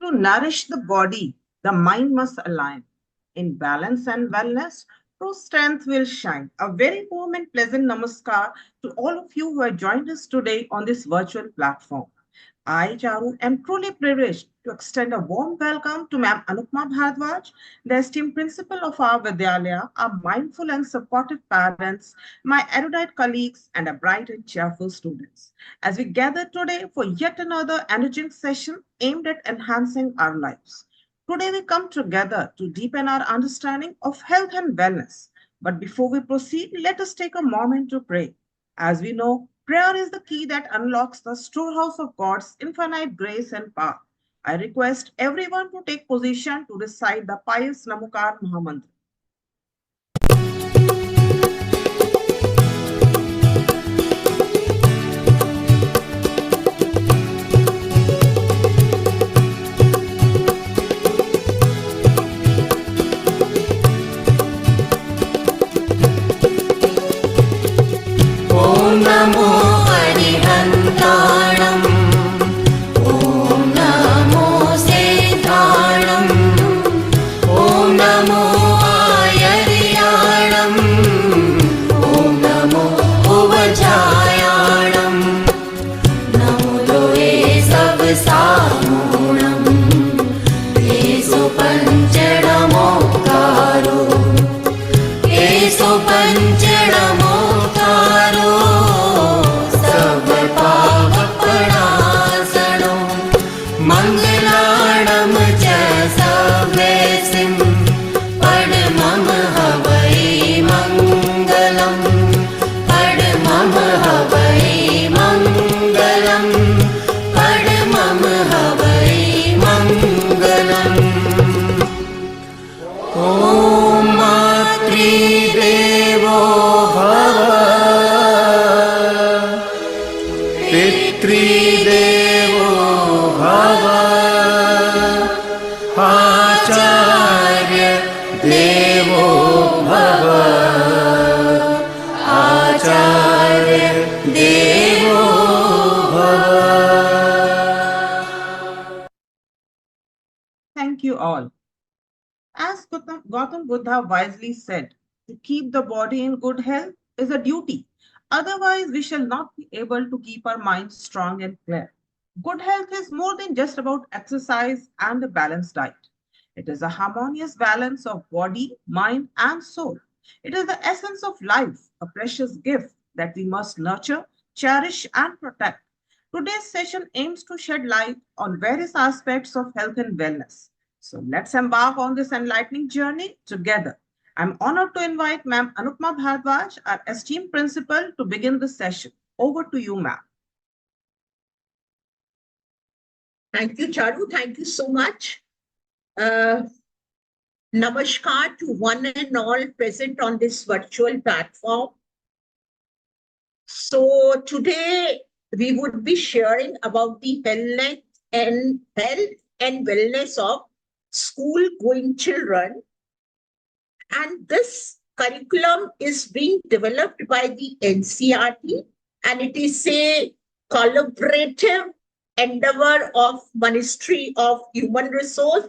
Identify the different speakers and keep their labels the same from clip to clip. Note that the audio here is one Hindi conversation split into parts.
Speaker 1: To nourish the body, the mind must align. In balance and wellness, true strength will shine. A very warm and pleasant namaskar to all of you who have joined us today on this virtual platform. I, Charu, am truly privileged to extend a warm welcome to Ma'am Anupma Bhardwaj, the esteemed principal of our Vidyalaya, our mindful and supportive parents, my erudite colleagues, and our bright and cheerful students. As we gather today for yet another energetic session aimed at enhancing our lives. Today we come together to deepen our understanding of health and wellness. But before we proceed, let us take a moment to pray. As we know, prayer is the key that unlocks the storehouse of God's infinite grace and power. I request everyone to take position to recite the pious Namukar Mahamantra.
Speaker 2: Om Namo Arihantaram, Om Namo Siddharam, Om Namo Ayariyaram, Om Namo Uvajayaram, Namo Doe Sab Samunam, Eso Panchadamo Karo, Eso Panchadamo पितृदेवो भव आचार्य देवो भव आचार्य देवो भव.
Speaker 1: Thank you all. As Gautam Buddha wisely said, to keep the body in good health is a duty. Otherwise, we shall not be able to keep our minds strong and clear. Good health is more than just about exercise and a balanced diet. It is a harmonious balance of body, mind, and soul. It is the essence of life, a precious gift that we must nurture, cherish, and protect. Today's session aims to shed light on various aspects of health and wellness. So let's embark on this enlightening journey together. I'm honored to invite Ma'am Anupma Bhardwaj, our esteemed principal, to begin the session. Over to you, ma'am.
Speaker 3: Thank you, Charu. Thank you so much. Namaskar to one and all present on this virtual platform. So today we would be sharing about the health and wellness of school-going children. And this curriculum is being developed by the NCERT, and it is a collaborative endeavor of Ministry of Human Resource,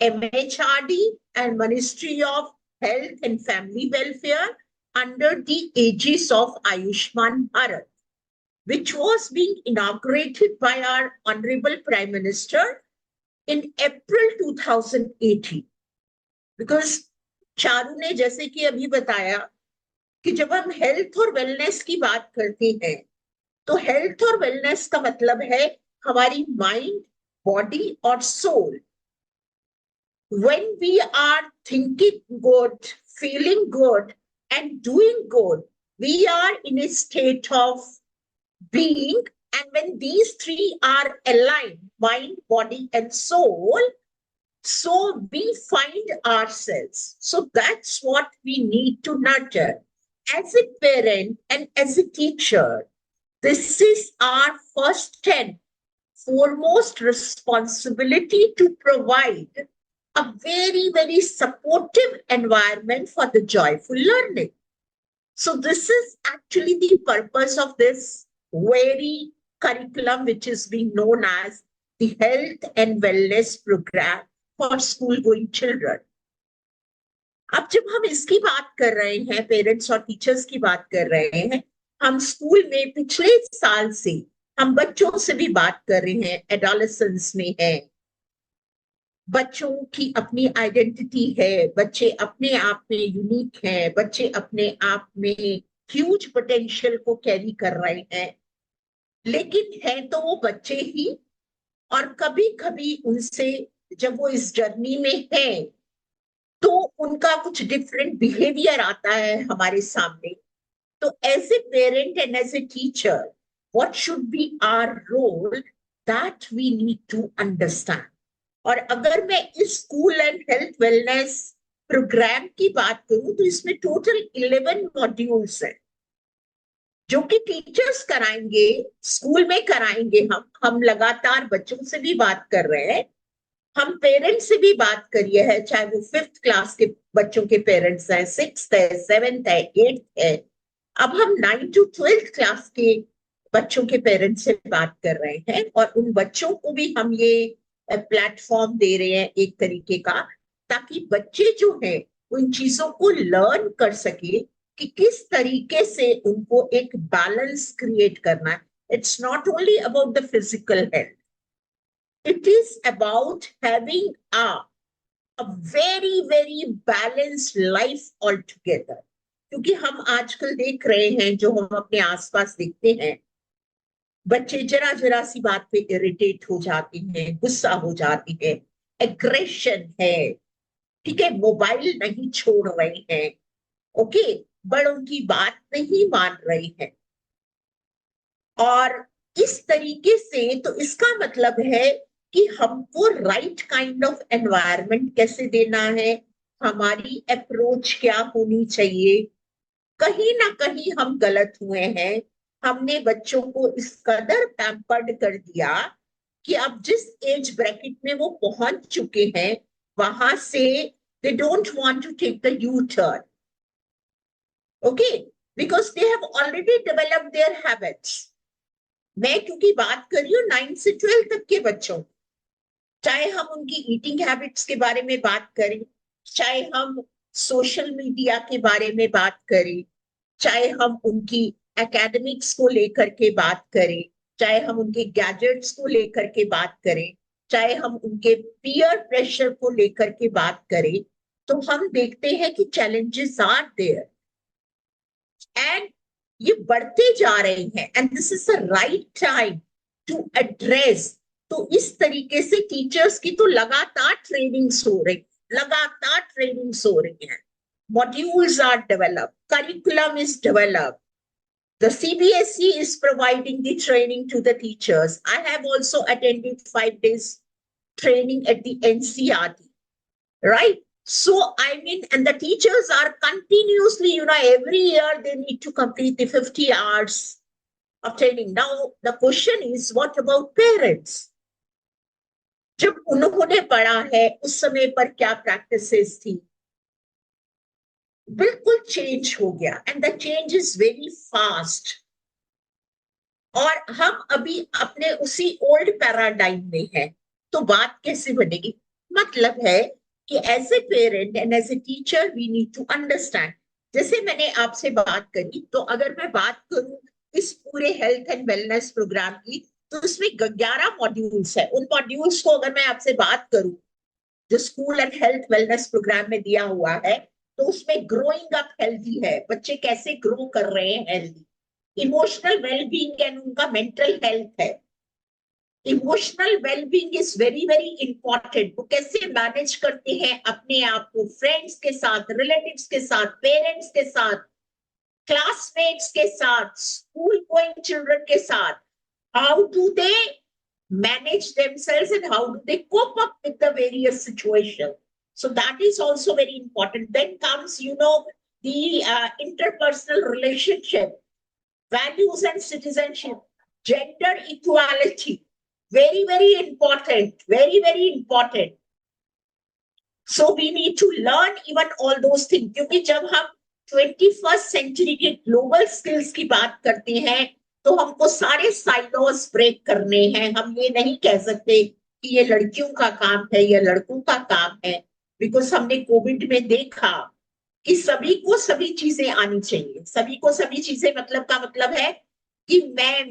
Speaker 3: MHRD, and Ministry of Health and Family Welfare under the aegis of Ayushman Bharat, which was being inaugurated by our Honorable Prime Minister in April 2018. Because Charu ने जैसे कि अभी बताया कि जब हम हेल्थ और वेलनेस की बात करते हैं तो हेल्थ और वेलनेस का मतलब है हमारी माइंड, बॉडी और soul. When we are thinking good, feeling good, and doing good, we are in a state of being. And when these three are aligned, mind, body, and soul, so we find ourselves. So that's what we need to nurture. As a parent and as a teacher, this is our first and foremost responsibility to provide a very, very supportive environment for the joyful learning. So this is actually the purpose of this very curriculum, which is being known as the health and wellness program for school going children. अब जब हम इसकी बात कर रहे हैं, पेरेंट्स और टीचर्स की बात कर रहे हैं, हम स्कूल में पिछले साल से हम बच्चों से भी बात कर रहे हैं, एडोलेसेंस में है, बच्चों की अपनी आइडेंटिटी है, बच्चे अपने आप में यूनिक हैं, बच्चे अपने आप में ह्यूज पोटेंशियल को कैरी कर रहे हैं, लेकिन है तो वो बच्चे ही, और कभी कभी उनसे जब वो इस जर्नी में है तो उनका कुछ डिफरेंट बिहेवियर आता है हमारे सामने. तो as a parent and as a teacher, what should be our role, that we need to understand. और अगर मैं इस school and health wellness program की बात करूं तो इसमें टोटल 11 मॉड्यूल्स हैं जो कि टीचर्स कराएंगे, स्कूल में कराएंगे. हम लगातार बच्चों से भी बात कर रहे हैं, हम पेरेंट्स से भी बात करिए है, चाहे वो 5th क्लास के बच्चों के पेरेंट्स हैं, 6th है, 7th है, 8th है. अब हम 9th to 12th क्लास के बच्चों के पेरेंट्स से बात कर रहे हैं, और उन बच्चों को भी हम ये प्लेटफॉर्म दे रहे हैं एक तरीके का, ताकि बच्चे जो हैं उन चीजों को लर्न कर सके कि किस तरीके से उनको एक बैलेंस क्रिएट करना है. It's not only about the physical health, it is about having a very very balanced life altogether. क्योंकि हम आजकल देख रहे हैं, जो हम अपने आसपास देखते हैं, बच्चे जरा जरा सी बात पे इरिटेट हो जाते हैं, गुस्सा हो जाते हैं, एग्रेशन है, ठीक है, मोबाइल नहीं छोड़ रहे हैं, ओके, बड़ों की बात नहीं मान रहे हैं. और इस तरीके से तो इसका मतलब है कि हमको राइट काइंड ऑफ एनवायरनमेंट कैसे देना है, हमारी अप्रोच क्या होनी चाहिए. कहीं ना कहीं हम गलत हुए हैं, हमने बच्चों को इस कदर पैम्पर्ड कर दिया कि अब जिस एज ब्रैकेट में वो पहुंच चुके हैं, वहां से they don't want to take the U turn, okay, because they have already developed their habits. मैं क्योंकि बात कर रही हूँ 9th से 12th तक के बच्चों, चाहे हम उनकी ईटिंग हैबिट्स के बारे में बात करें, चाहे हम सोशल मीडिया के बारे में बात करें, चाहे हम उनकी एकेडमिक्स को लेकर के बात करें, चाहे हम उनके गैजेट्स को लेकर के बात करें, चाहे हम उनके पीयर प्रेशर को लेकर के बात करें, तो हम देखते हैं कि चैलेंजेस आर देयर एंड ये बढ़ते जा रहे हैं, and this is the right time to address. तो इस तरीके से टीचर्स की तो लगातार ट्रेनिंग्स हो रही हैं, modules are developed, curriculum is developed, the CBSE is providing the training to the teachers. I have also attended 5 days training at the NCRT, right? So I mean, and the teachers are continuously, every year they need to complete the 50 hours of training. Now the question is, what about parents? जब उन्होंने पढ़ा है उस समय पर क्या प्रैक्टिसेस थी, बिल्कुल चेंज हो गया, and the change is very fast. और हम अभी अपने उसी ओल्ड पैराडाइम में हैं, तो बात कैसे बनेगी. मतलब है कि as a parent and as a teacher we need to understand. जैसे मैंने आपसे बात करी, तो अगर मैं बात करूं इस पूरे हेल्थ एंड वेलनेस प्रोग्राम की, तो इसमें 11 मॉड्यूल्स है. उन मॉड्यूल्स को अगर मैं आपसे बात करूं जो school and health wellness program में दिया हुआ है, तो उसमें ग्रोइंग अप हेल्दी है, बच्चे कैसे ग्रो कर रहे हैं हेल्दी, इमोशनल वेलबींग एंड उनका मेंटल हेल्थ है. Emotional wellbeing is very very important. वो कैसे मैनेज करते हैं अपने आप को फ्रेंड्स के साथ, रिलेटिव्स के साथ, पेरेंट्स के साथ, क्लासमेट्स के साथ, स्कूल गोइंग चिल्ड्रन के साथ. How do they manage themselves and how do they cope up with the various situations? So that is also very important. Then comes, the interpersonal relationship, values and citizenship, gender equality. Very, very important. Very, very important. So we need to learn even all those things. क्योंकि जब हम 21st century के global skills की बात करते हैं, तो हमको सारे साइलोस ब्रेक करने हैं। हम ये नहीं कह सकते कि ये लड़कियों का काम है, ये लड़कों का काम है, बिकॉज हमने कोविड में देखा कि सभी को सभी चीजें आनी चाहिए। सभी को सभी चीजें मतलब का मतलब है कि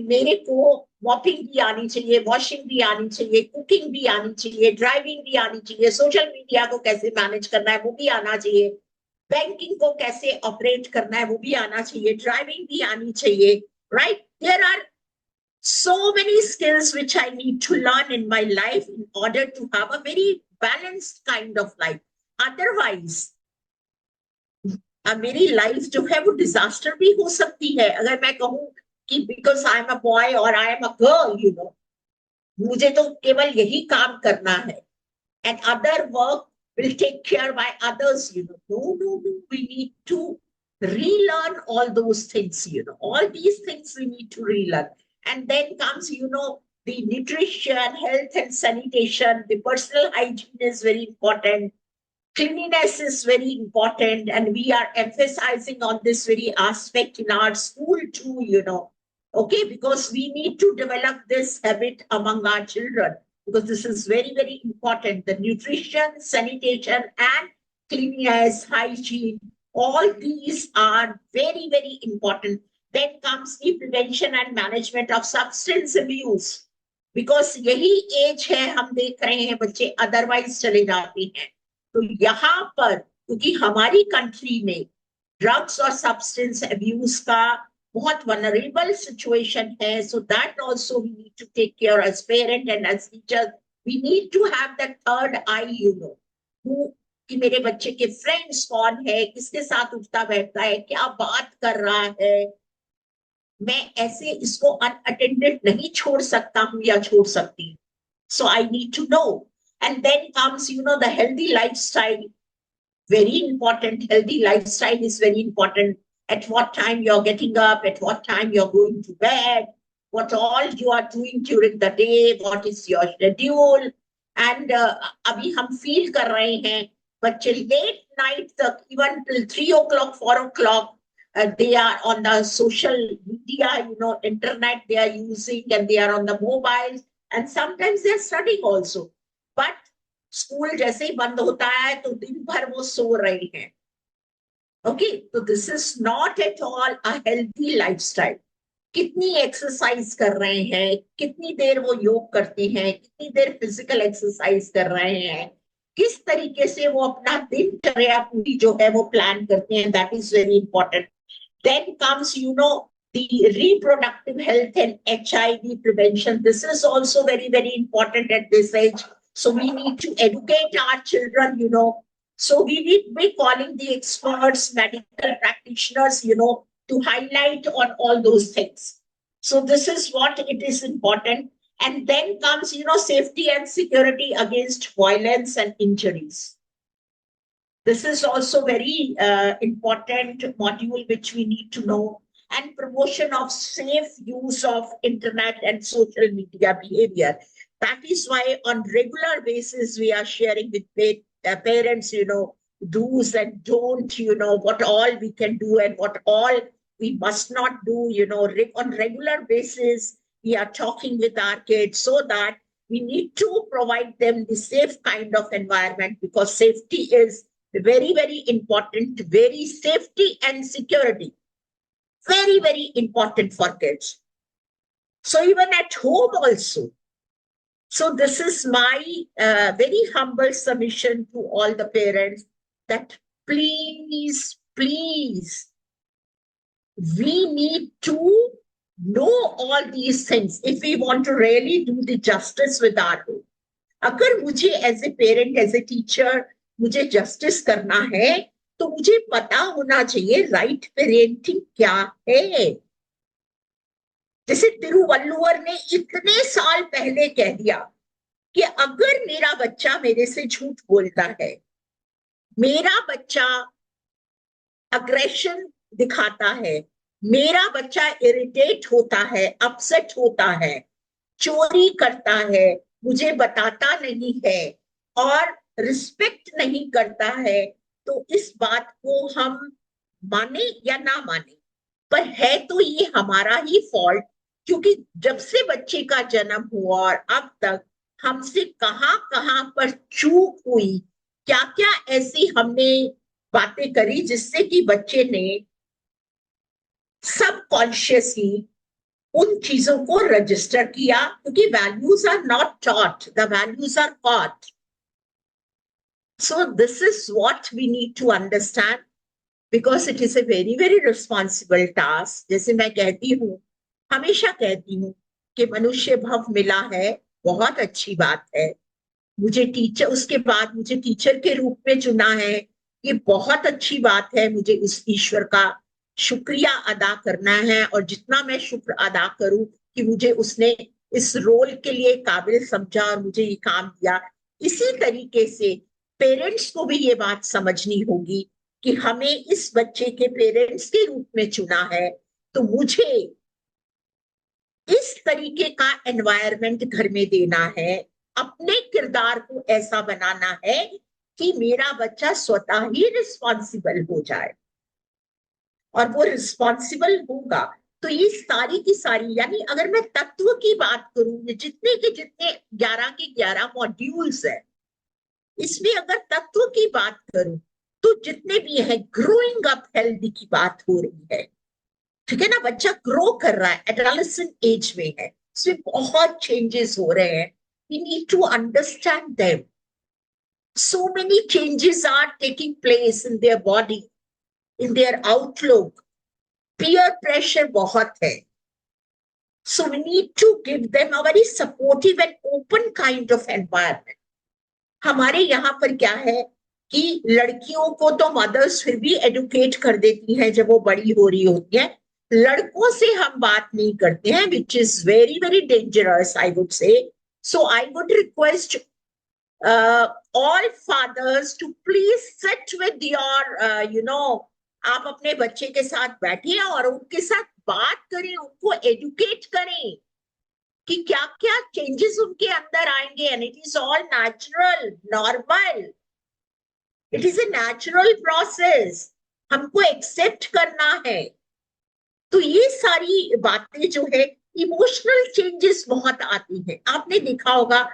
Speaker 3: मेरे को मॉपिंग भी आनी चाहिए, वॉशिंग भी आनी चाहिए, कुकिंग भी आनी चाहिए, ड्राइविंग भी आनी चाहिए, सोशल मीडिया को कैसे मैनेज करना है वो भी आना चाहिए, बैंकिंग को कैसे ऑपरेट करना है वो भी आना चाहिए, ड्राइविंग भी आनी चाहिए, right? There are so many skills which I need to learn in my life in order to have a very balanced kind of life. Otherwise, मेरी लाइफ जो है वो डिजास्टर भी हो सकती है अगर मैं कहूँ कि because I am a boy और I am a girl, you know, मुझे तो केवल यही काम करना है and other work will take care by others, you know. No, we need to relearn all those things, you know. All these things we need to relearn. And then comes, you know, the nutrition, health and sanitation, the personal hygiene is very important. Cleanliness is very important, and we are emphasizing on this very aspect in our school too, you know. Okay, because we need to develop this habit among our children, because this is very, very important. The nutrition, sanitation, and cleanliness, hygiene, all these are very, very important. Then comes the prevention and management of substance abuse, because यही एज है हम देख रहे हैं बच्चे अदरवाइज चले जाते हैं। तो यहाँ पर क्योंकि हमारी कंट्री में ड्रग्स और सब्सटेंस अब्यूज का बहुत वनरेबल सिचुएशन है, so that also we need to take care as parent and as teacher. We need to have that third eye, you know, कि मेरे बच्चे के फ्रेंड्स कौन है, किसके साथ उठता बैठता है, क्या बात कर रहा है, मैं ऐसे इसको अनअटेंडेड नहीं छोड़ सकता हूँ या छोड़ सकती हूँ। So I need to know. And then comes, you know, the healthy lifestyle. Very important. Healthy lifestyle is very important. At what time you're getting up, at what time you're going to bed, what all you are doing during the day, what is your schedule. And अभी हम feel कर रहे हैं बच्चे late night तक, even till 3 o'clock, 4 o'clock, they are on the social media, you know, internet they are using, and they are on the mobiles, and sometimes they are studying also. But school जैसे ही बंद होता है तो दिन भर वो सो रहे हैं। ओके, तो this is not at all a healthy lifestyle. कितनी एक्सरसाइज कर रहे हैं, कितनी देर वो योग करते हैं, कितनी देर फिजिकल एक्सरसाइज कर रहे हैं, किस तरीके से वो अपना दिनचर्या पूरी जो है वो प्लान करते हैं, that is very important. Then comes, you know, the reproductive health and HIV prevention. This is also very, very important at this age. So we need to educate our children, you know. So we need to be calling the experts, medical practitioners, you know, to highlight on all those things. So this is what it is important. And then comes, you know, safety and security against violence and injuries. This is also very important module which we need to know. And promotion of safe use of internet and social media behavior. That is why on regular basis we are sharing with parents, you know, do's and don't, you know, what all we can do and what all we must not do, you know, on regular basis we are talking with our kids, so that we need to provide them the safe kind of environment, because safety is very, very important. Very safety and security, very, very important for kids. So even at home also. So this is my very humble submission to all the parents, that please, please, we need to know all these things if we want to really do the justice with our home. अगर मुझे as a parent, as a teacher मुझे जस्टिस करना है, तो मुझे पता होना चाहिए राइट पेरेंटिंग क्या है। जैसे तिरुवल्लुवर ने इतने साल पहले कह दिया कि अगर मेरा बच्चा मेरे से झूठ बोलता है, मेरा बच्चा अग्रेशन दिखाता है, मेरा बच्चा इरिटेट होता है, अपसेट होता है, चोरी करता है, मुझे बताता नहीं है और रिस्पेक्ट नहीं करता है, तो इस बात को हम माने या ना माने, पर है तो ये हमारा ही फॉल्ट क्योंकि जब से बच्चे का जन्म हुआ और अब तक हमसे कहाँ कहाँ पर चूक हुई, क्या क्या ऐसी हमने बातें करी जिससे कि बच्चे ने सब कॉन्शियसली उन चीजों को रजिस्टर किया, क्योंकि values are not taught, the values are caught. So this is what we need to understand, because it is a very very responsible task. जैसे मैं कहती हूँ, हमेशा कहती हूँ कि मनुष्य भव मिला है, बहुत अच्छी बात है. मुझे टीचर, उसके बाद मुझे टीचर के रूप में चुना है, ये बहुत अच्छी बात है. मुझे उस ईश्वर का शुक्रिया अदा करना है, और जितना मैं शुक्र अदा करूं कि मुझे उसने इस रोल के लिए काबिल समझा और मुझे ये काम दिया. इसी तरीके से पेरेंट्स को भी ये बात समझनी होगी कि हमें इस बच्चे के पेरेंट्स के रूप में चुना है, तो मुझे इस तरीके का एनवायरनमेंट घर में देना है, अपने किरदार को ऐसा बनाना है कि मेरा बच्चा स्वतः ही रिस्पॉन्सिबल हो जाए. और वो रिस्पॉन्सिबल होगा तो ये सारी की सारी, यानी अगर मैं तत्व की बात करूं, ये जितने के जितने 11 के 11 मॉड्यूल्स है, इसमें अगर तत्व की बात करूं तो जितने भी है, ग्रोइंग अप हेल्दी की बात हो रही है. ठीक है ना, बच्चा ग्रो कर रहा है, एडोलेसेंट एज में है, इसमें बहुत चेंजेस हो रहे हैं. We need to understand them. So many changes are taking place in their body, in their outlook. Peer pressure बहुत है. So we need to give them a very supportive and open kind of environment. हमारे यहाँ पर क्या है कि लड़कियों को तो मदर्स फिर भी एडुकेट कर देती हैं जब वो बड़ी हो रही होती है, लड़कों से हम बात नहीं करते हैं, which is very very dangerous, I would say. So I would request all fathers to please sit with your, आप अपने बच्चे के साथ बैठिए और उनके साथ बात करें, उनको एडुकेट करें कि क्या क्या चेंजेस उनके अंदर आएंगे. And it is all natural, normal, it is a natural process. हमको एक्सेप्ट करना है. तो ये सारी बातें जो है, इमोशनल चेंजेस बहुत आती हैं. आपने देखा होगा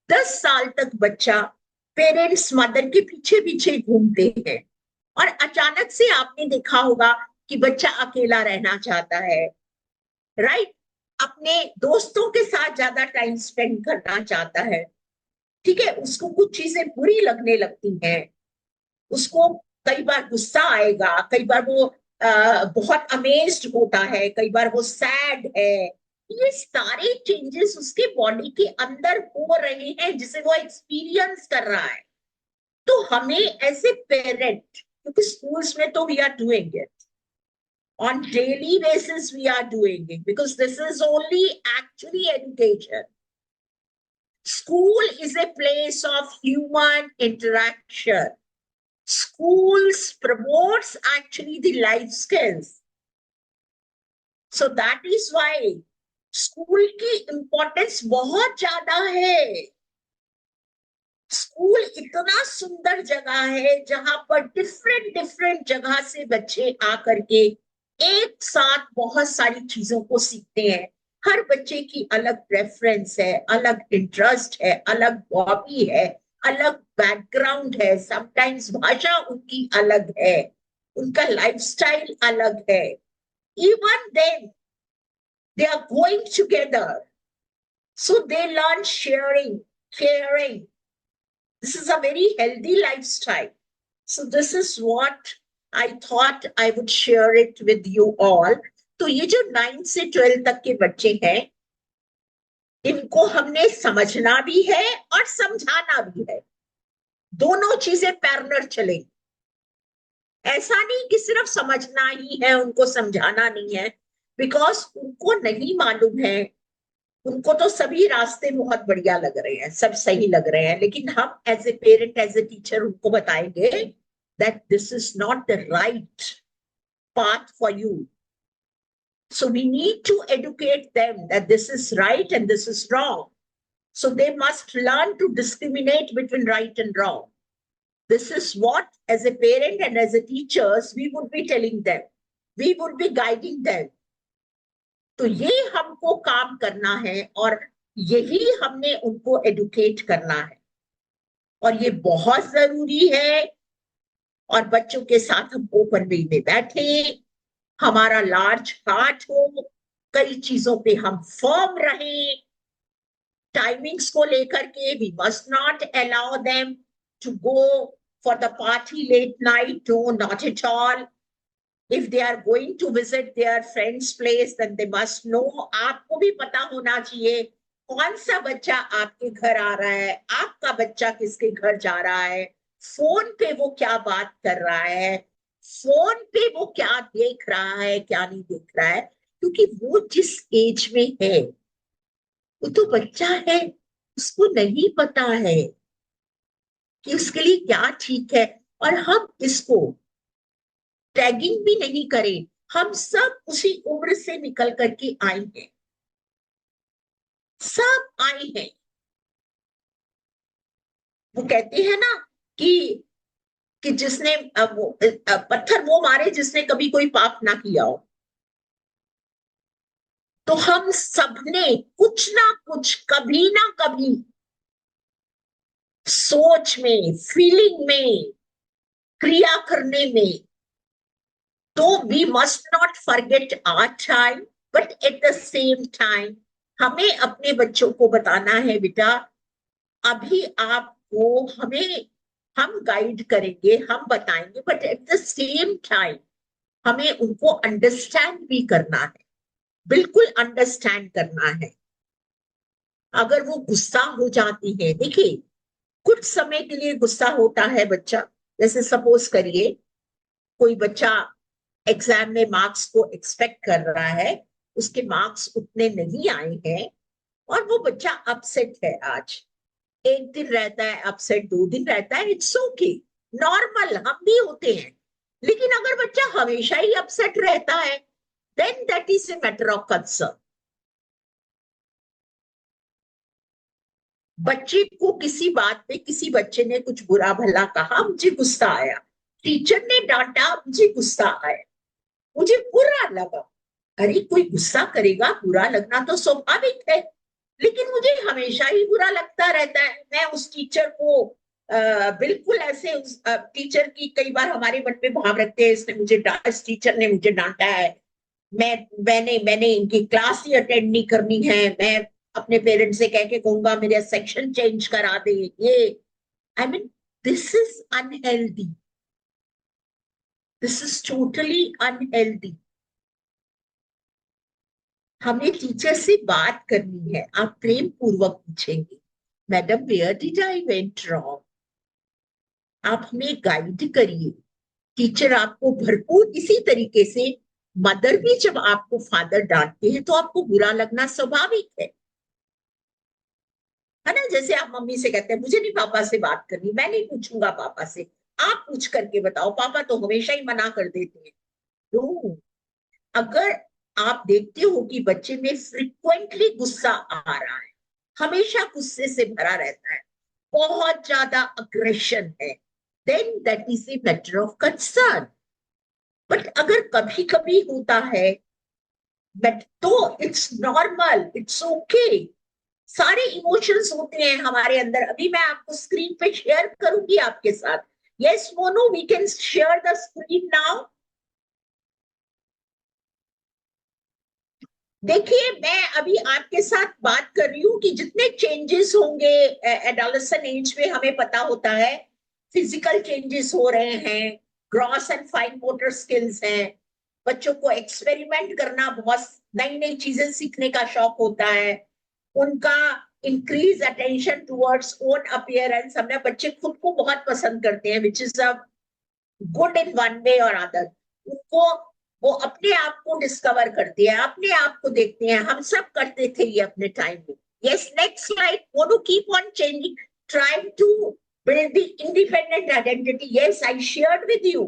Speaker 3: 10 साल तक बच्चा पेरेंट्स मदर के पीछे पीछे घूमते हैं, और अचानक से आपने देखा होगा कि बच्चा अकेला रहना चाहता है, राइट, अपने दोस्तों के साथ ज्यादा टाइम स्पेंड करना चाहता है. ठीक है, उसको कुछ चीजें बुरी लगने लगती हैं, उसको कई बार गुस्सा आएगा, कई बार वो बहुत अमेज्ड होता है, कई बार वो सैड है. ये सारे चेंजेस उसके बॉडी के अंदर हो रहे हैं जिसे वो एक्सपीरियंस कर रहा है. तो हमें एज ए पेरेंट, क्योंकि स्कूल्स में तो we are doing it on daily basis, we are doing it because this is only actually education. School is a place of human interaction. Schools promotes actually the life skills. So that is why school की इंपॉर्टेंस बहुत ज्यादा है. स्कूल इतना सुंदर जगह है जहां पर डिफरेंट डिफरेंट जगह से बच्चे आकर के एक साथ बहुत सारी चीजों को सीखते हैं. हर बच्चे की अलग प्रेफरेंस है, अलग इंटरेस्ट है, अलग हॉबी है, अलग बैकग्राउंड है, समटाइम्स भाषा उनकी अलग है, उनका लाइफस्टाइल अलग है. Even then they are going together, so they learn sharing, caring. This is a very healthy lifestyle. So this is what I thought I would share it with you all. तो ये जो 9 से 12 तक के बच्चे हैं, इनको हमने समझना भी है और समझाना भी है. दोनों चीजें पैरेलल चलेंगी. ऐसा नहीं कि सिर्फ समझना ही है, उनको समझाना नहीं है, बिकॉज उनको नहीं मालूम है. उनको तो सभी रास्ते बहुत बढ़िया लग रहे हैं, सब सही लग रहे हैं, लेकिन हम as a parent, as a teacher उनको बताएंगे that this is not the right path for you. So we need to educate them that this is right and this is wrong. So they must learn to discriminate between right and wrong. This is what, as a parent and as a teachers, we would be telling them. We would be guiding them. तो ये हमको काम करना है और यही हमने उनको एडुकेट करना है और ये बहुत जरूरी है। और बच्चों के साथ हम ओपन वे में बैठे, हमारा लार्ज हार्ट हो, कई चीजों पे हम फर्म रहे। टाइमिंग्स को लेकर के we must not allow them to go for the party late night, no not at all. If they are going to visit their friend's place, then they must know, आपको भी पता होना चाहिए कौन सा बच्चा आपके घर आ रहा है, आपका बच्चा किसके घर जा रहा है, फोन पे वो क्या बात कर रहा है, फोन पे वो क्या देख रहा है, क्या नहीं देख रहा है। क्योंकि वो जिस एज में है वो तो बच्चा है, उसको नहीं पता है कि उसके लिए क्या ठीक है। और हम इसको टैगिंग भी नहीं करें, हम सब उसी उम्र से निकल करके आए हैं, सब आए हैं। वो कहते हैं ना कि जिसने पत्थर वो मारे जिसने कभी कोई पाप ना किया हो। तो हम सबने कुछ ना कुछ कभी ना कभी सोच में, फीलिंग में, क्रिया करने में, तो we must not forget our time, but at the same time हमें अपने बच्चों को बताना है, बेटा अभी आपको हम गाइड करेंगे, हम बताएंगे, but at the same time हमें उनको अंडरस्टैंड भी करना है, बिल्कुल अंडरस्टैंड करना है। अगर वो गुस्सा हो जाती है, देखिए कुछ समय के लिए गुस्सा होता है बच्चा, जैसे सपोज करिए कोई बच्चा एग्जाम में मार्क्स को एक्सपेक्ट कर रहा है, उसके मार्क्स उतने नहीं आए हैं और वो बच्चा अपसेट है। आज एक दिन रहता है अपसेट, 2 दिन रहता है, इट्स ओके, नॉर्मल, हम भी होते हैं। लेकिन अगर बच्चा हमेशा ही अपसेट रहता है, then that is a matter of concern. बच्चे को किसी बात पे किसी बच्चे ने कुछ बुरा भला कहा, मुझे गुस्सा आया, टीचर ने डांटा, मुझे गुस्सा आया, मुझे बुरा लगा। अरे कोई गुस्सा करेगा, बुरा लगना तो स्वाभाविक है, लेकिन मुझे हमेशा ही बुरा लगता रहता है। मैं उस टीचर को बिल्कुल ऐसे उस टीचर की कई बार हमारे मन में भाव रखते हैं, इस टीचर ने मुझे डांटा है, मैंने इनकी क्लास ही अटेंड नहीं करनी है, मैं अपने पेरेंट्स से कह के कहूंगा मेरा सेक्शन चेंज करा दे। ये I mean this is unhealthy, this is totally unhealthy. हमें टीचर से बात करनी है, आप प्रेम पूर्वक पूछेंगे, madam where did I went wrong, आप हमें गाइड करिए। टीचर आपको भरपूर इसी तरीके से, मदर भी जब आपको फादर डांटते हैं तो आपको बुरा लगना स्वाभाविक है ना। जैसे आप मम्मी से कहते हैं मुझे नहीं पापा से बात करनी, मैं नहीं पूछूंगा पापा से, आप पूछ करके बताओ, पापा तो हमेशा ही मना कर देते हैं। तो अगर आप देखते हो कि बच्चे में फ्रिक्वेंटली गुस्सा आ रहा है, हमेशा गुस्से से भरा रहता है, बहुत ज्यादा अग्रेशन है, then that is a matter of concern. But अगर कभी कभी होता है तो इट्स नॉर्मल, इट्स ओके। सारे इमोशंस होते हैं हमारे अंदर। अभी मैं आपको स्क्रीन पे शेयर करूंगी आपके साथ। Yes Monu, we can share the screen now. देखिए मैं अभी आपके साथ बात कर रही हूँ कि जितने चेंजेस होंगे एडोलेसेंट एज में, हमें पता होता है फिजिकल चेंजेस हो रहे हैं, gross and fine motor skills हैं, बच्चों को एक्सपेरिमेंट करना, बहुत नई नई चीजें सीखने का शौक होता है, उनका increase attention towards own appearance. हमें बच्चे खुद को बहुत पसंद करते हैं, which is a good in one way और अदर। उनको वो अपने आप को डिस्कवर करते हैं, अपने आप को देखते हैं, हम सब करते थे ये अपने टाइम में। Yes, next slide. Want to keep on changing, trying to build the independent identity. Yes, I shared with you,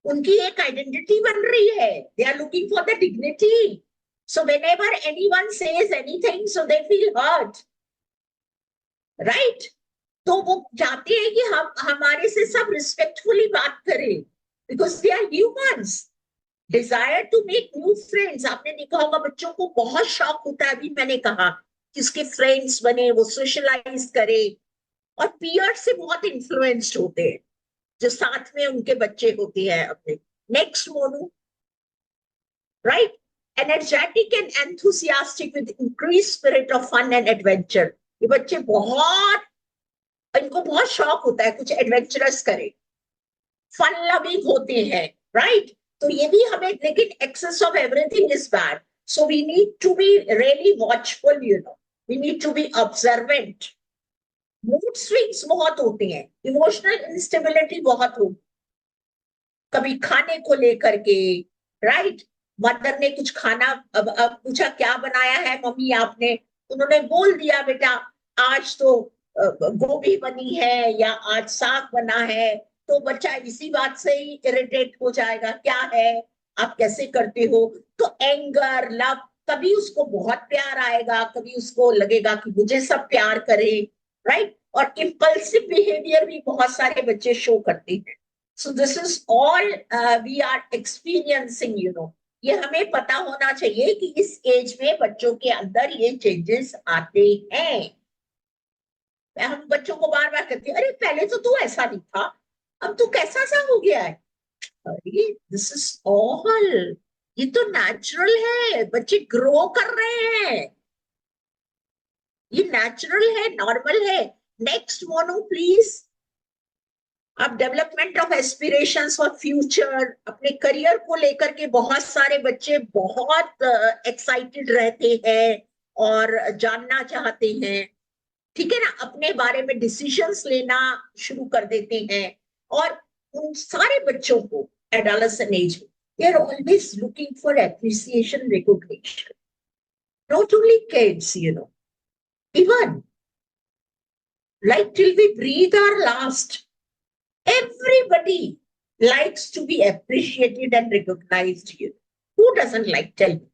Speaker 3: उनकी एक आइडेंटिटी बन रही है, they are looking for the dignity, so whenever anyone says anything, so they feel hurt, right? तो वो चाहते हैं कि हम हमारे से सब रिस्पेक्टफुली बात करें, because they are humans. Desire to make new friends, आपने देखा होगा बच्चों को बहुत शौक होता है, अभी मैंने कहा कि उसके फ्रेंड्स बने, वो सोशलाइज करे, और पीयर से बहुत इन्फ्लुएंस्ड होते हैं जो साथ में उनके बच्चे होते हैं अपने। Next Monu, right, energetic and enthusiastic with increase spirit of fun and adventure. ये बच्चे बहुत, इनको बहुत शौक होता है कुछ एडवेंचरस करे, फन लविंग होते हैं, राइट। तो ये भी हमें, लेकिन excess of everything is bad, so we need to be really watchful, you know, we need to be observant. Mood swings बहुत होते हैं, इमोशनल इंस्टेबिलिटी बहुत होती, कभी खाने को लेकर के, राइट, मदर ने कुछ खाना, अब पूछा क्या बनाया है मम्मी आपने, उन्होंने बोल दिया बेटा आज तो गोभी बनी है या आज साग बना है, तो बच्चा इसी बात से ही इरिटेट हो जाएगा, क्या है, आप कैसे करते हो। तो एंगर, लव, कभी उसको बहुत प्यार आएगा, कभी उसको लगेगा कि मुझे सब प्यार करे, राइट। और इम्पल्सिव बिहेवियर भी बहुत सारे बच्चे शो करते हैं। So this is all we are experiencing, you know. ये हमें पता होना चाहिए कि इस एज में बच्चों के अंदर ये चेंजेस आते हैं। हम बच्चों को बार बार कहते हैं अरे पहले तो तू ऐसा नहीं था, अब तू कैसा सा हो गया है। अरे दिस इज ऑल, ये तो नेचुरल है, बच्चे ग्रो कर रहे हैं, ये नेचुरल है, नॉर्मल है। नेक्स्ट मोनो प्लीज। अब development of aspirations for future, अपने करियर को लेकर के बहुत सारे बच्चे बहुत एक्साइटेड रहते हैं और जानना चाहते हैं, ठीक है ना, अपने बारे में डिसीजंस लेना शुरू कर देते हैं। और उन सारे बच्चों को एडोलेसेंट एज में they are always looking for appreciation, recognition. Not only kids, you know, even like till we breathe our last, everybody likes to be appreciated and recognized here. Who doesn't like, tell me?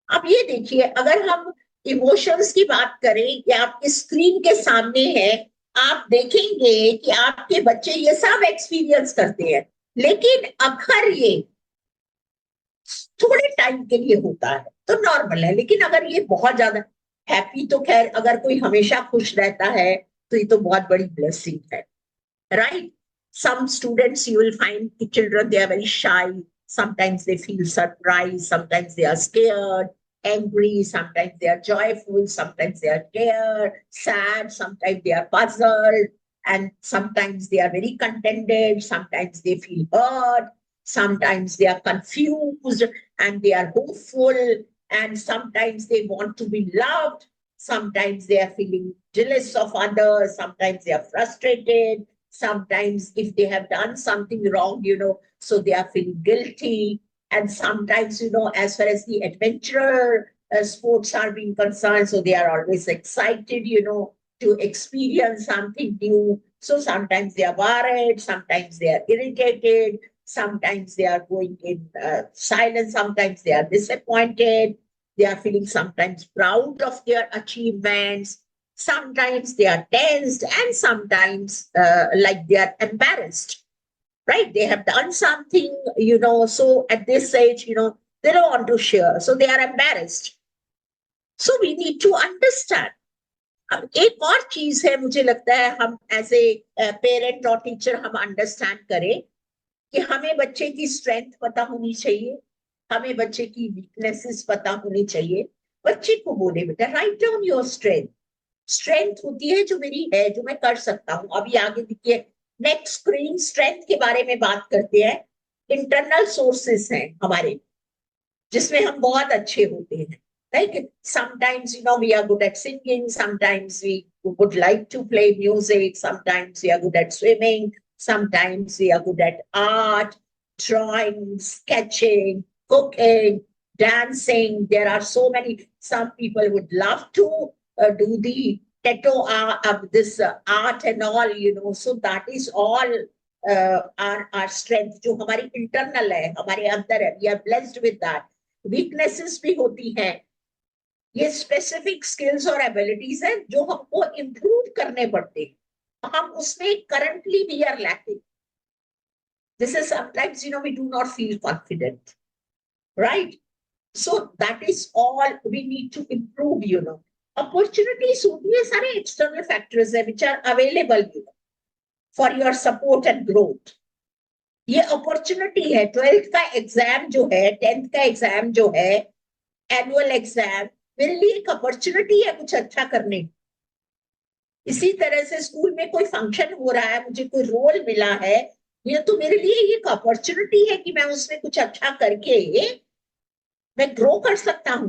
Speaker 3: अब ये देखिए, अगर हम इमोशंस की बात करें कि आपके स्क्रीन के सामने है, आप देखेंगे कि आपके बच्चे ये सब एक्सपीरियंस करते हैं, लेकिन अगर ये थोड़े टाइम के लिए होता है तो नॉर्मल है, लेकिन अगर ये बहुत ज्यादा हैप्पी, तो खैर अगर कोई हमेशा खुश रहता है तो ये तो बहुत बड़ी ब्लेसिंग है, right. Some students you will find the children, they are very shy, sometimes they feel surprised, sometimes they are scared, angry, sometimes they are joyful, sometimes they are scared, sad, sometimes they are puzzled, and sometimes they are very contented, sometimes they feel hurt, sometimes they are confused and they are hopeful, and sometimes they want to be loved, sometimes they are feeling jealous of others, sometimes they are frustrated, sometimes if they have done something wrong, you know, so they are feeling guilty, and sometimes, you know, as far as the adventurer sports are being concerned, so they are always excited, you know, to experience something new. So sometimes they are worried, sometimes they are irritated, sometimes they are going in silence, sometimes they are disappointed, they are feeling sometimes proud of their achievements, sometimes they are tensed, and sometimes like they are embarrassed, right? They have done something, you know, so at this age, you know, they don't want to share, so they are embarrassed. So we need to understand. अब एक और चीज है, मुझे लगता है हम एज ए पेरेंट और टीचर हम अंडरस्टैंड करें कि हमें बच्चे की स्ट्रेंथ पता होनी चाहिए, हमें बच्चे की वीकनेसेस पता होनी चाहिए। बच्चे को बोले बेटा write down your strength, strength होती है जो मेरी है, जो मैं कर सकता हूँ। अभी आगे देखिए नेक्स्ट स्क्रीन, स्ट्रेंथ के बारे में बात करते हैं। इंटरनल सोर्सेस हैं हमारे जिसमें हम बहुत अच्छे होते हैं, like sometimes, you know, we are good at singing, sometimes we would like to play music, sometimes we are good at swimming, sometimes we are good at art, drawing, sketching, cooking, dancing. There are so many. Some people would love to do the tattoo this art and all, you know, so that is all our strength जो हमारी internal है, हमारे अंदर है, we are blessed with that. Weaknesses भी होती हैं, ये स्पेसिफिक स्किल्स और एबिलिटीज हैं जो हमको इंप्रूव करने पड़ते हैं, हम उसमें currently we are lacking. This is sometimes, you know, we do not feel confident, right? So that is all we need to improve, Opportunities होती है सारे external factors है which are available, for your support and growth. ये अपॉर्चुनिटी है, 12th का एग्जाम जो है, 10th का एग्जाम जो है, एनुअल एग्जाम मेरे लिए एक अपॉर्चुनिटी है कुछ अच्छा करने की। इसी तरह से स्कूल में कोई फंक्शन हो रहा है, मुझे कोई रोल मिला है, ये तो मेरे लिए एक अपॉर्चुनिटी है कि मैं उसमें कुछ अच्छा करके मैं ग्रो कर सकता हूं।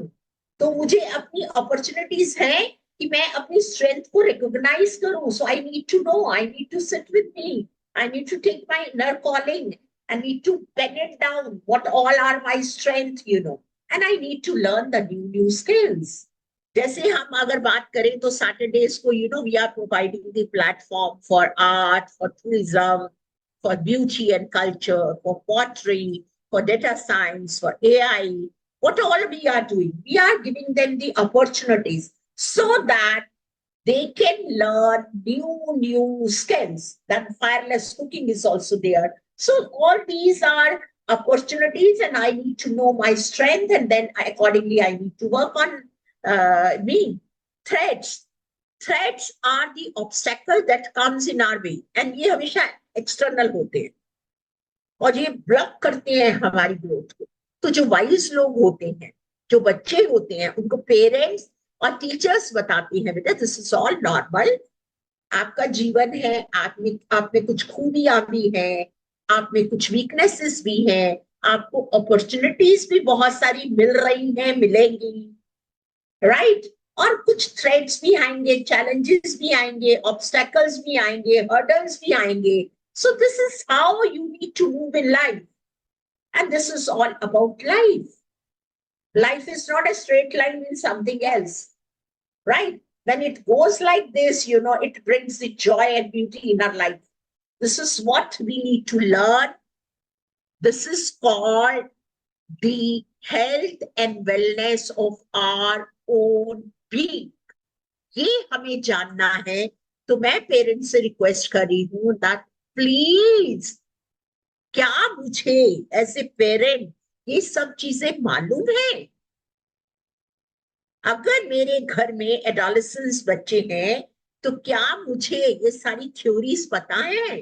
Speaker 3: तो मुझे अपनी अपॉर्चुनिटीज हैं कि मैं अपनी स्ट्रेंथ को रिकॉग्नाइज करूं। So I need to know, I need to sit with me, I need to take my inner calling. I need to pen it down. What all are my strengths, and I need to learn the new skills. जैसे हम अगर बात करें तो Saturdays को, we are providing the platform for art, for tourism, for beauty and culture, for pottery, for data science, for AI. What all we are doing? We are giving them the opportunities so that they can learn new skills. That fireless cooking is also there. So all these are opportunities, and I need to know my strength, and then accordingly I need to work on me. Threats are the obstacle that comes in our way, and ये हमेशा external होते हैं और ये ब्लॉक करते हैं हमारी ग्रोथ को। तो जो वाइज लोग होते हैं, जो बच्चे होते हैं, उनको पेरेंट्स और टीचर्स बताती हैं, बेटा दिस इज ऑल नॉर्मल, आपका जीवन है, आप में कुछ खूबियां भी हैं, आप में कुछ वीकनेसेस भी हैं, आपको अपॉर्चुनिटीज भी बहुत सारी मिल रही हैं, मिलेंगी, राइट? और कुछ थ्रेड्स भी आएंगे, चैलेंजेस भी आएंगे, ऑब्स्टेकल्स भी आएंगे, हर्डल्स भी आएंगे। So this is how you need to move in life, and this is all about life. Life is not a straight line in something else, right? When it goes like this, it brings the joy and beauty in our life. This is what we need to learn. This is called the health and wellness of our own being. ये हमें जानना है। तो मैं पेरेंट्स से रिक्वेस्ट कर रही हूँ that प्लीज, क्या मुझे एज ए पेरेंट ये सब चीजें मालूम है? अगर मेरे घर में एडोलेसेंस बच्चे हैं तो क्या मुझे ये सारी थ्योरीज पता है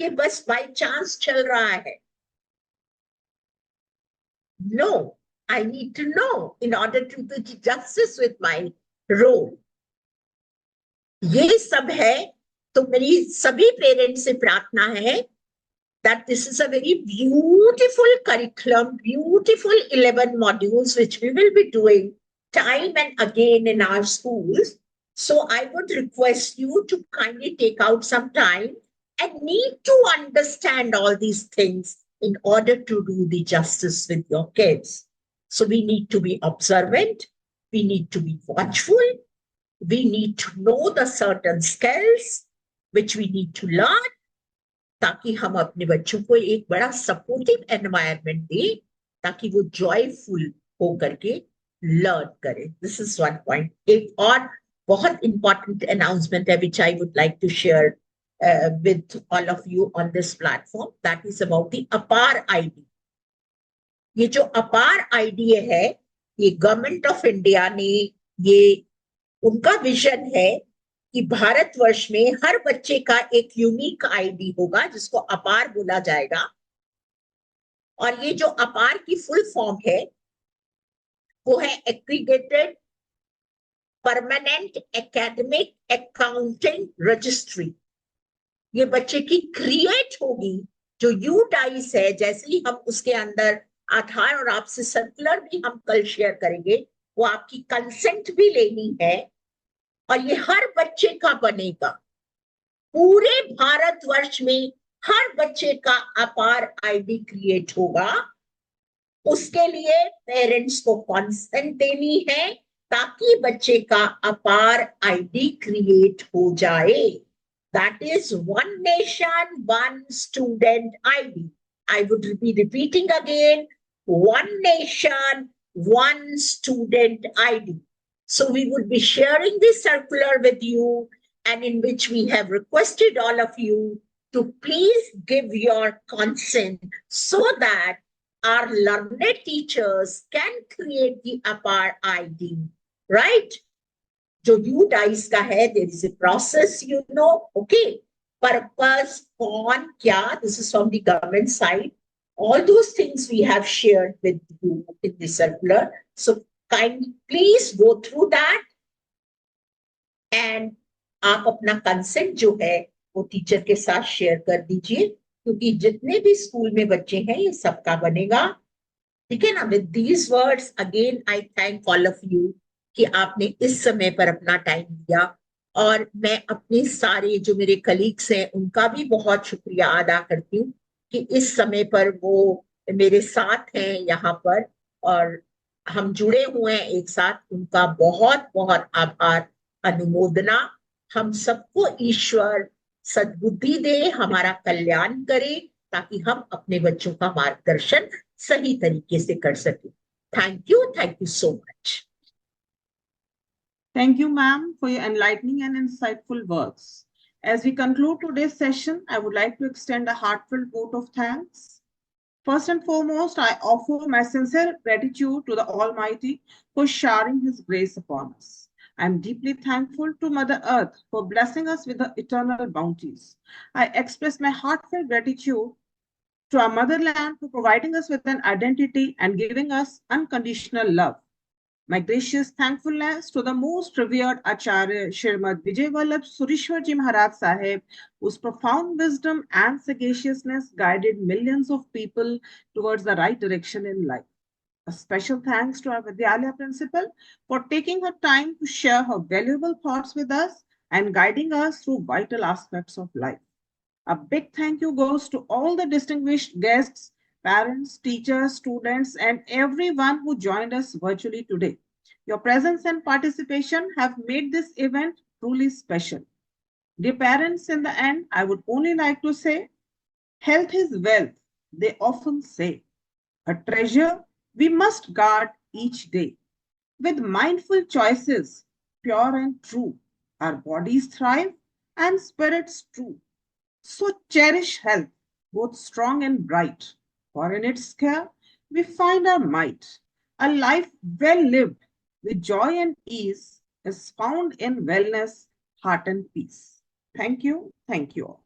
Speaker 3: कि बस बाय चांस चल रहा है? No, I need to know in order to do justice with my role. ये सब है। तो मेरी सभी पेरेंट्स से प्रार्थना है that this is a very beautiful curriculum, beautiful 11 modules which we will be doing time and again in our schools. So I would request you to kindly take out some time and need to understand all these things in order to do the justice with your kids. So we need to be observant, we need to be watchful, we need to know the certain skills which we need to learn, ताकि हम अपने बच्चों को एक बड़ा सपोर्टिव एनवायरनमेंट दें ताकि वो जॉयफुल होकर के लर्न करें। This is one point. एक और बहुत इंपॉर्टेंट अनाउंसमेंट है which I would like to share with all of you on this platform, that is about the APAAR ID. ये जो अपार आईडी है, ये गवर्नमेंट ऑफ इंडिया ने, ये उनका विजन है कि भारतवर्ष में हर बच्चे का एक यूनिक आईडी होगा जिसको अपार बोला जाएगा। और ये जो अपार की फुल फॉर्म है वो है aggregated permanent academic accounting registry. ये बच्चे की क्रिएट होगी। जो यूडाइस है, जैसे ही हम उसके अंदर आधार, और आपसे सर्कुलर भी हम कल शेयर करेंगे, वो आपकी कंसेंट भी लेनी है और ये हर बच्चे का बनेगा। पूरे भारतवर्ष में हर बच्चे का अपार आईडी क्रिएट होगा। उसके लिए पेरेंट्स को कंसेंट देनी है ताकि बच्चे का अपार आईडी क्रिएट हो जाए। That is one nation one student ID. I would be repeating again, one nation, one student ID. So we would be sharing this circular with you, and in which we have requested all of you to please give your consent so that our learned teachers can create the APAR ID, right? जो UDICE का है, there is a process, you know, okay? Purpose, कौन, क्या, this is from the government side. All those things we have shared with you in the circular. So kindly please go through that. And आप अपना कंसेंट जो है वो टीचर के साथ शेयर कर दीजिए, क्योंकि जितने भी स्कूल में बच्चे हैं ये सबका बनेगा, ठीक है ना? With these words again I thank all of you कि आपने इस समय पर अपना टाइम दिया, और मैं अपने सारे जो मेरे कलीग्स हैं उनका भी बहुत शुक्रिया अदा करती हूँ कि इस समय पर वो मेरे साथ हैं यहाँ पर और हम जुड़े हुए हैं एक साथ। उनका बहुत बहुत आभार, अनुमोदना। हम सबको ईश्वर सद्बुद्धि दे, हमारा कल्याण करे, ताकि हम अपने बच्चों का मार्गदर्शन सही तरीके से कर सके। Thank you so much.
Speaker 1: Thank you, ma'am, for your enlightening and insightful words. As we conclude today's session, I would like to extend a heartfelt vote of thanks. First and foremost, I offer my sincere gratitude to the Almighty for showering His grace upon us. I am deeply thankful to Mother Earth for blessing us with the eternal bounties. I express my heartfelt gratitude to our motherland for providing us with an identity and giving us unconditional love. My gracious thankfulness to the most revered Acharya Srimad Vijay Vallabh Surishwarji Maharaj Sahib, whose profound wisdom and sagaciousness guided millions of people towards the right direction in life. A special thanks to our Vidyalaya principal for taking her time to share her valuable thoughts with us and guiding us through vital aspects of life. A big thank you goes to all the distinguished guests, parents, teachers, students, and everyone who joined us virtually today. Your presence and participation have made this event truly special. Dear parents, in the end, I would only like to say, health is wealth, they often say. A treasure we must guard each day. With mindful choices, pure and true, our bodies thrive and spirits true. So cherish health, both strong and bright, for in its care we find our might. A life well lived with joy and ease is found in wellness, heart, and peace. Thank you all.